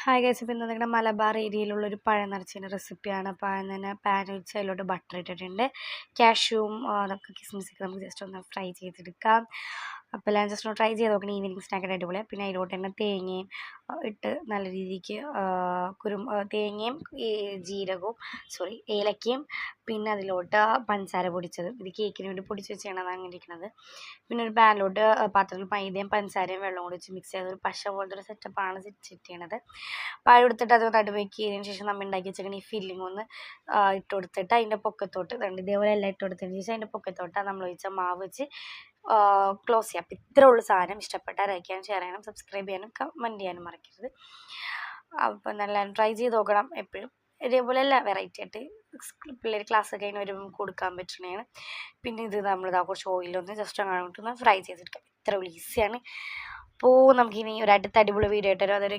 Hi guys, ഇപ്പം ഇന്ന് നിങ്ങളുടെ മലബാർ ഏരിയയിലുള്ളൊരു പഴം നിറച്ചതിൻ്റെ റെസിപ്പിയാണ്. പഴം തന്നെ പാൻ വെച്ച് അതിലോട്ട് ബട്ടർ ഇട്ടിട്ടുണ്ട്. കാഷ്യൂവും അതൊക്കെ കിസ്മിസൊക്കെ നമുക്ക് ജസ്റ്റ് ഒന്ന് ഫ്രൈ ചെയ്തെടുക്കാം. അപ്പോൾ എല്ലാം ജസ്റ്റ് ഒന്ന് ട്രൈ ചെയ്ത് നോക്കണം. ഈവനിങ് സ്നാക്കായിട്ട് അടിപൊളിയാണ്. പിന്നെ അതിലോട്ട് തന്നെ തേങ്ങയും ഇട്ട് നല്ല രീതിക്ക് തേങ്ങയും ജീരകവും ഏലക്കയും പിന്നെ അതിലോട്ട് പഞ്ചസാര പൊടിച്ചത്. ഇത് കേക്കിന് വേണ്ടി പൊടിച്ച് വെച്ചാണ് അങ്ങനെ ഇരിക്കുന്നത്. പിന്നെ ഒരു പാനിലോട്ട് പാത്രത്തിൽ മൈദയും പഞ്ചസാരയും വെള്ളം കൂടി വെച്ച് മിക്സ് ചെയ്ത് ഒരു പശ പോലത്തെ ഒരു സെറ്റപ്പാണ് സെറ്റ് ചെയ്യണത്. പഴം എടുത്തിട്ട് അത് നടുവെക്കിയതിന് ശേഷം നമ്മൾ ഉണ്ടാക്കി വെച്ചിരിക്കുന്ന ഈ ഫില്ലിംഗ് ഒന്ന് ഇട്ട് കൊടുത്തിട്ട് അതിൻ്റെ പൊക്കത്തോട്ട് ഇതേപോലെ എല്ലാം ഇട്ട് കൊടുത്തതിന് ശേഷം അതിൻ്റെ പൊക്കത്തോട്ട് നമ്മൾ ഒഴിച്ച മാവ് വെച്ച് ക്ലോസ് ചെയ്യാം. അപ്പോൾ ഇത്രേ ഉള്ളൂ സാധനം. ഇഷ്ടപ്പെട്ടാൽ ലൈക്ക് ചെയ്യാനും ഷെയർ ചെയ്യാനും സബ്സ്ക്രൈബ് ചെയ്യാനും കമൻറ്റ് ചെയ്യാനും മറക്കരുത്. അപ്പോൾ നല്ല ട്രൈ ചെയ്ത് നോക്കണം. എപ്പോഴും ഇതേപോലെ അല്ല വെറൈറ്റി ആയിട്ട് പിള്ളേർ ക്ലാസ് കഴിഞ്ഞ് വരുമ്പോൾ കൊടുക്കാൻ പറ്റുന്നതാണ്. പിന്നെ ഇത് നമ്മളിതാ കുറച്ച് ഓയിലൊന്ന് ജസ്റ്റ് അങ്ങോട്ടൊന്ന് ഫ്രൈ ചെയ്തെടുക്കാം. ഇത്ര ഈസിയാണ്. അപ്പോൾ നമുക്കിനി ഒരു അടുത്ത അടിപൊളി വീഡിയോ ഇട്ടുതരും. അതൊരു